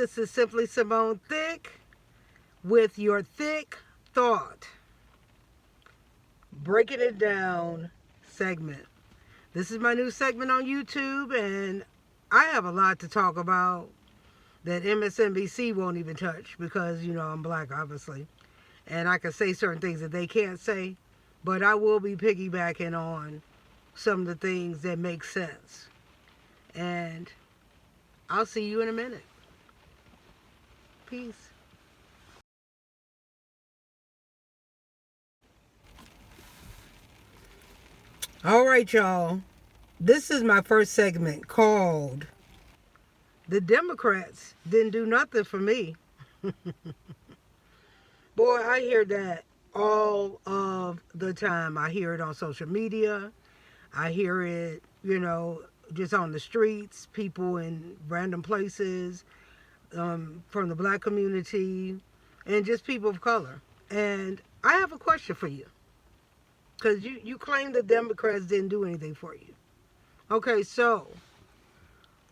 This is Simply Simone Thick with your Thick Thought. Breaking it down segment. This is my new segment on YouTube, and I have a lot to talk about that MSNBC won't even touch because, I'm black, obviously. And I can say certain things that they can't say, but I will be piggybacking on some of the things that make sense. And I'll see you in a minute. Peace. All right, y'all. This is my first segment called The Democrats Didn't Do Nothing for Me. Boy, I hear that all of the time. I hear it on social media. I hear it, just on the streets, people in random places, from the black community, and just people of color. And I have a question for you. Because you claim the Democrats didn't do anything for you. Okay, so,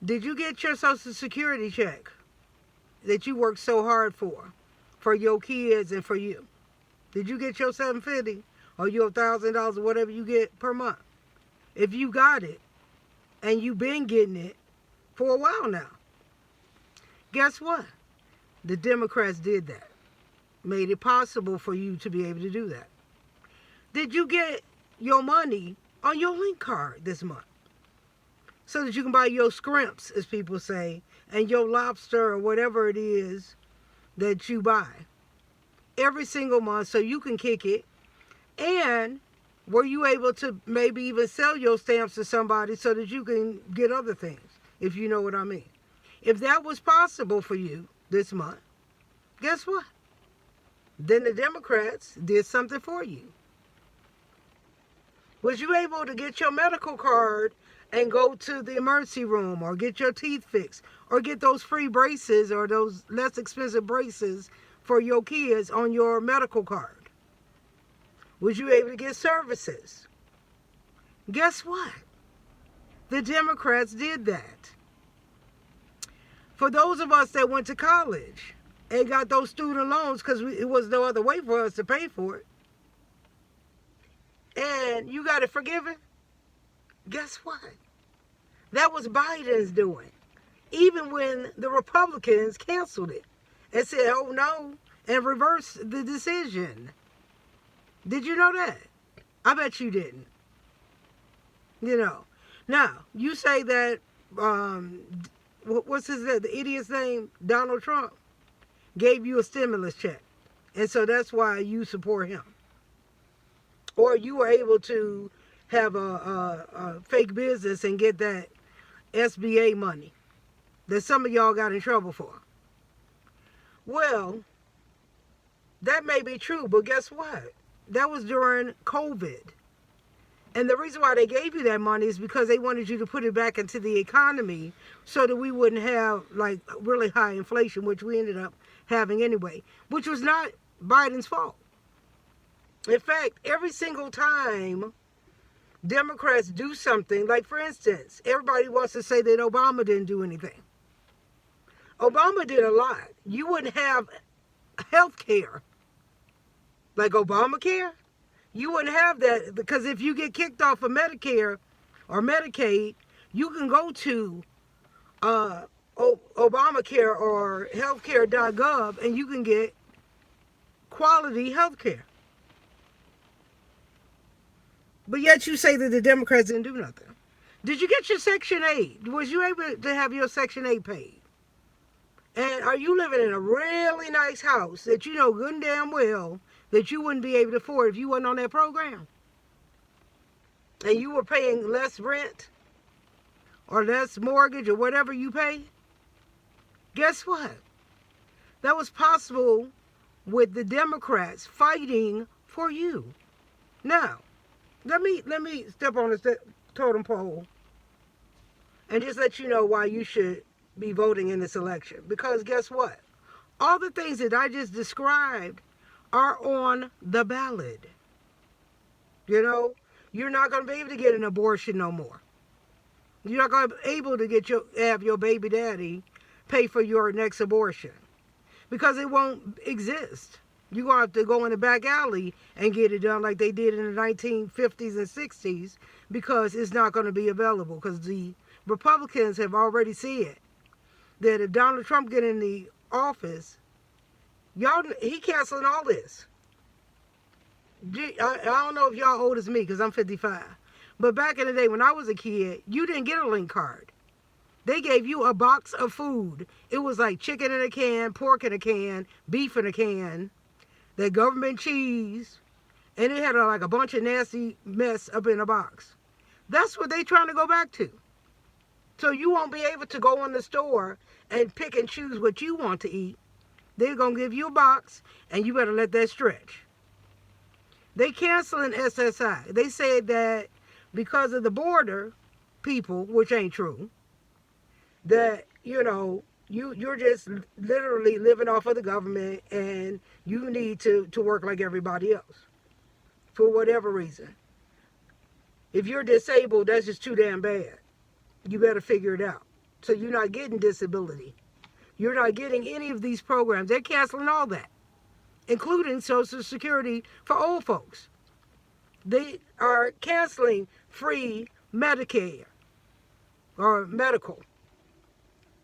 did you get your Social Security check that you worked so hard for your kids and for you? Did you get your $750 or your $1,000 or whatever you get per month? If you got it, and you've been getting it for a while now, guess what? The Democrats did that. Made it possible for you to be able to do that. Did you get your money on your link card this month? So that you can buy your scrimps, as people say, and your lobster or whatever it is that you buy every single month so you can kick it. And were you able to maybe even sell your stamps to somebody so that you can get other things, if you know what I mean? If that was possible for you this month, guess what? Then the Democrats did something for you. Was you able to get your medical card and go to the emergency room or get your teeth fixed or get those free braces or those less expensive braces for your kids on your medical card? Was you able to get services? Guess what? The Democrats did that. For those of us that went to college and got those student loans because it was no other way for us to pay for it, and you got it forgiven, guess what? That was Biden's doing. Even when the Republicans canceled it and said, oh no, and reversed the decision. Did you know that? I bet you didn't. Now, you say that, what's the idiot's name? Donald Trump gave you a stimulus check. And so that's why you support him. Or you were able to have a fake business and get that SBA money that some of y'all got in trouble for. Well, that may be true, but guess what? That was during COVID. And the reason why they gave you that money is because they wanted you to put it back into the economy so that we wouldn't have like really high inflation, which we ended up having anyway, which was not Biden's fault. In fact, every single time Democrats do something, like for instance, everybody wants to say that Obama didn't do anything. Obama did a lot. You wouldn't have health care like Obamacare. You wouldn't have that because if you get kicked off of Medicare or Medicaid, you can go to Obamacare or healthcare.gov and you can get quality health care. But yet you say that the Democrats didn't do nothing. Did you get your Section 8? Was you able to have your Section 8 paid? And are you living in a really nice house that you know good and damn well that you wouldn't be able to afford if you wasn't on that program? And you were paying less rent or less mortgage or whatever you pay? Guess what? That was possible with the Democrats fighting for you. Now, let me step on the totem pole and just let you know why you should be voting in this election. Because guess what? All the things that I just described are on the ballot. You're not going to be able to get an abortion no more. You're not going to be able to have your baby daddy pay for your next abortion, because it won't exist. You're going to have to go in the back alley and get it done like they did in the 1950s and 60s, because it's not going to be available, because the Republicans have already said that if Donald Trump get in the office, he canceling all this. I don't know if y'all old as me, because I'm 55. But back in the day when I was a kid, you didn't get a link card. They gave you a box of food. It was like chicken in a can, pork in a can, beef in a can, the government cheese, and it had like a bunch of nasty mess up in a box. That's what they trying to go back to. So you won't be able to go in the store and pick and choose what you want to eat. They're going to give you a box, and you better let that stretch. They canceling SSI. They said that because of the border people, which ain't true, that, you're just literally living off of the government, and you need to work like everybody else for whatever reason. If you're disabled, that's just too damn bad. You better figure it out. So you're not getting disability. You're not getting any of these programs. They're canceling all that, including Social Security for old folks. They are canceling free Medicare or medical.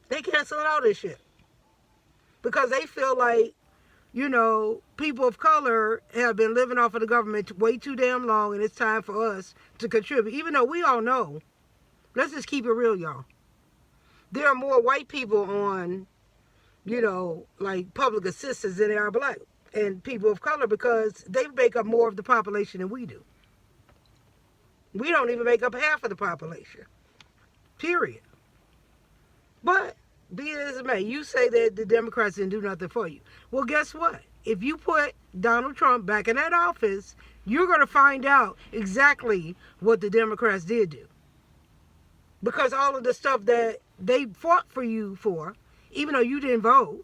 They canceling all this shit because they feel like, people of color have been living off of the government way too damn long, and it's time for us to contribute. Even though we all know, let's just keep it real, y'all. There are more white people on, like public assistance than there are black and people of color, because they make up more of the population than we do. We don't even make up half of the population. Period. But be it as it may, you say that the Democrats didn't do nothing for you. Well, guess what? If you put Donald Trump back in that office, you're going to find out exactly what the Democrats did do. Because all of the stuff that they fought for you for, even though you didn't vote,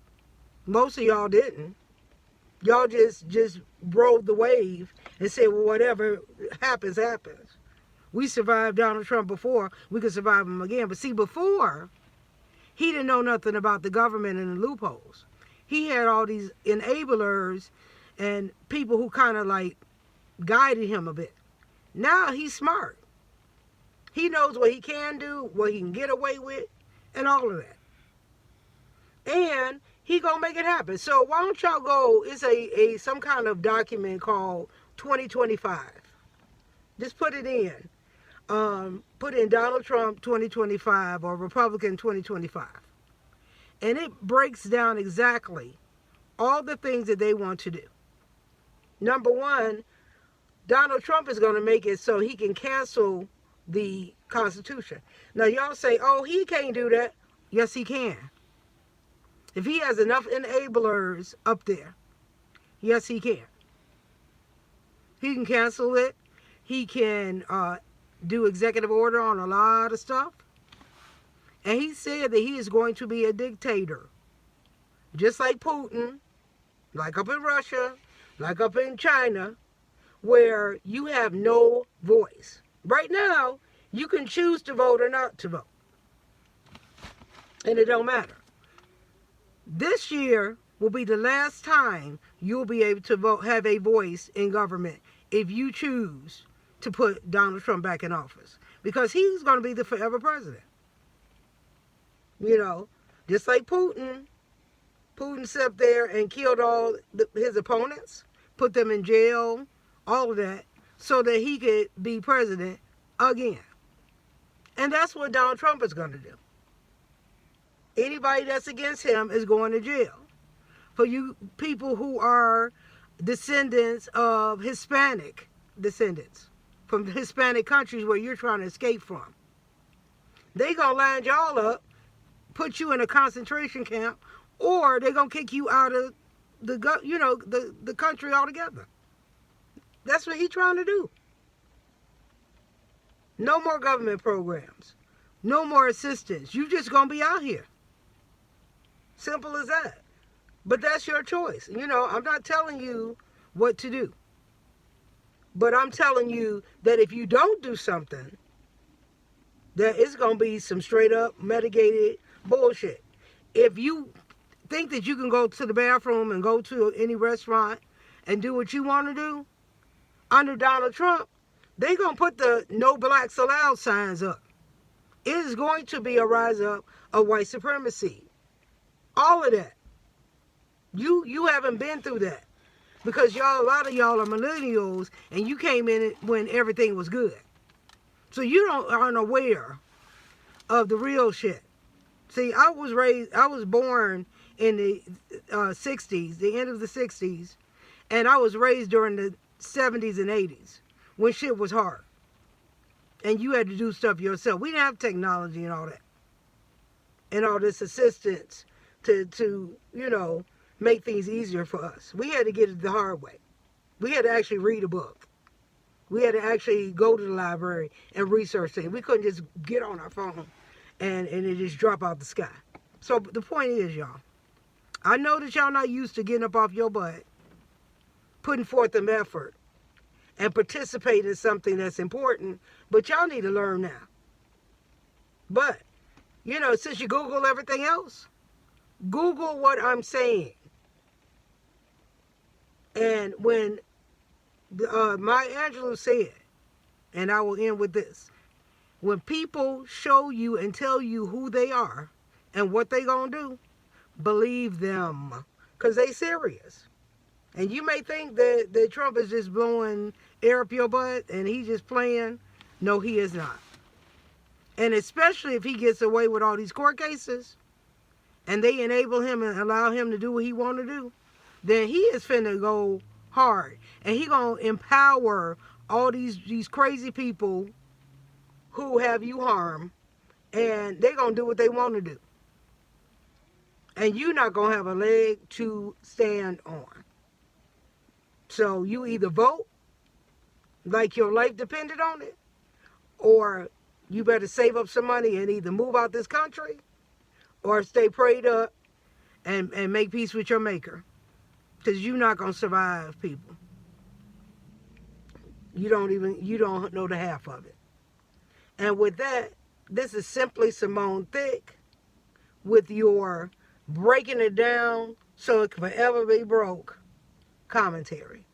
most of y'all didn't. Y'all just rode the wave and said, well, whatever happens, happens. We survived Donald Trump before, we could survive him again. But see, before, he didn't know nothing about the government and the loopholes. He had all these enablers and people who kind of like guided him a bit. Now he's smart. He knows what he can do, what he can get away with, and all of that. And he gonna make it happen. So why don't y'all go, it's some kind of document called 2025. Just put it in. Put in Donald Trump 2025 or Republican 2025. And it breaks down exactly all the things that they want to do. Number one, Donald Trump is going to make it so he can cancel the Constitution. Now, y'all say, oh, he can't do that. Yes, he can. If he has enough enablers up there, yes, he can. He can cancel it. He can do executive order on a lot of stuff. And he said that he is going to be a dictator. Just like Putin, like up in Russia, like up in China, where you have no voice. Right now, you can choose to vote or not to vote. And it don't matter. This year will be the last time you'll be able to vote, have a voice in government, if you choose to put Donald Trump back in office. Because he's going to be the forever president. Just like Putin. Putin sat up there and killed all his opponents, put them in jail, all of that, so that he could be president again. And that's what Donald Trump is going to do. Anybody that's against him is going to jail. For you people who are descendants of Hispanic descendants, from Hispanic countries where you're trying to escape from, they going to line y'all up, put you in a concentration camp, or they're going to kick you out of the country altogether. That's what he's trying to do. No more government programs. No more assistance. You just going to be out here. Simple as that. But that's your choice. I'm not telling you what to do. But I'm telling you that if you don't do something, that it's going to be some straight up mitigated bullshit. If you think that you can go to the bathroom and go to any restaurant and do what you want to do under Donald Trump, they're going to put the no blacks allowed signs up. It is going to be a rise up of white supremacy. All of that. You haven't been through that because y'all, a lot of y'all are millennials, and you came in it when everything was good. So you aren't aware of the real shit. See, I was born in the 60s, the end of the 60s, and I was raised during the 70s and 80s when shit was hard. And you had to do stuff yourself. We didn't have technology and all that. And all this assistance to make things easier for us. We had to get it the hard way. We had to actually read a book. We had to actually go to the library and research things. We couldn't just get on our phone and it just drop out the sky. So the point is, y'all, I know that y'all not used to getting up off your butt, putting forth an effort, and participate in something that's important, but y'all need to learn now. But, since you Google everything else, Google what I'm saying. And when Maya Angelou said, and I will end with this, when people show you and tell you who they are and what they gonna do, believe them, because they serious. And you may think that Trump is just blowing air up your butt and he's just playing. No, he is not. And especially if he gets away with all these court cases and they enable him and allow him to do what he want to do, then he is finna go hard. And he gonna empower all these crazy people who have you harmed, and they gonna do what they want to do. And you not gonna have a leg to stand on. So you either vote like your life depended on it, or you better save up some money and either move out this country or stay prayed up and make peace with your maker. Because you're not going to survive, people. You don't know the half of it. And with that, this is simply Simone Thicke with your breaking it down so it can forever be broke commentary.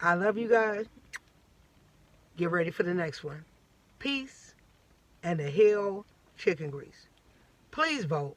I love you guys. Get ready for the next one. Peace and the hell chicken grease. Please vote.